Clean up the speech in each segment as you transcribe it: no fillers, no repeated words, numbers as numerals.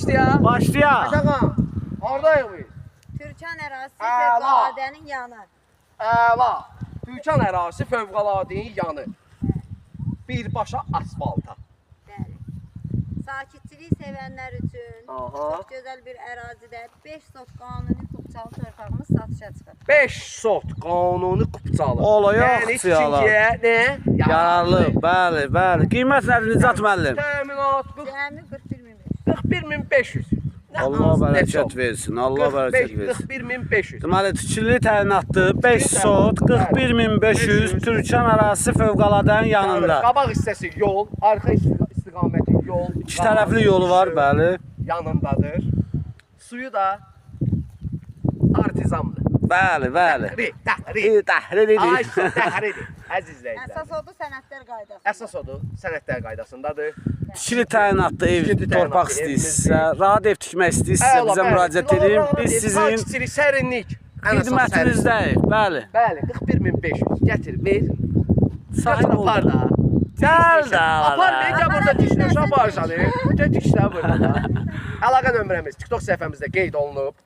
başlayaq. Başlayaq. Aşağı. Oradayıq biz. Türkan ərazisi fövqəladənin yanı. Əla. Türkan ərazisi fövqəladənin yanı. Birbaşa asfalta. Bəli. Sakitçilik sevənlər üçün çox gözəl bir ərazidə 5 sot qanuni kupçalı torpağımız satışa çıxır. 5 sot qanuni kupçalı. Ola yox, Yəni çiyalar. tikintiyə nə? Yararlı, bəli. Qiymət nədir Nicat müəllim? Təminat Cəmi 41.500. Allah bərəkət versin, Allah bərəkət versin. 41.500. Deməli, tikili təyinatlı 5 sot, 41.500 Türkan ərazisi fövqəladənin yanında. Qabaq hissəsi yol, arxa istiqaməti yol. İki tərəfli yolu var, bəli. Yanındadır. Suyu da artizandır. Bəli. Təhrir. Ay, təhrir. Əzizləyicilər. Əsas odur sənədlər qaydası. Əsas odur sənədlər qaydasındadır. Tikili təyinatlı ev, Tikili torpaq təyinatlı istəyirsə, rahat ev tikmək istəyirsə bizə müraciət edin. Biz sizin Sakitçilik, sərinlik. xidmətinizdəyik, bəli. Bəli, 41.500. Gətir, ver. Sahib Apar da. Gəl də. Apar, ver, gəl burada dişlə uşaq bağırsanı. Gəl dişlə burada. Əlaqə nömrəmiz TikTok səhifəmizdə qeyd olunub.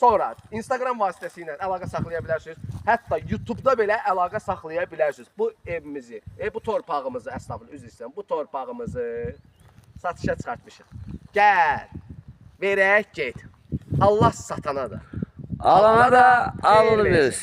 Sonra Instagram vasitəsilə əlaqə saxlaya bilərsiniz. Hətta YouTube-da belə əlaqə saxlaya bilərsiniz. Bu evimizi, bu torpağımızı, əslafın üzr istəyirəm, bu torpağımızı satışa çıxartmışıq. Gəl, verək, get. Allah satana da. Alana da alır versin.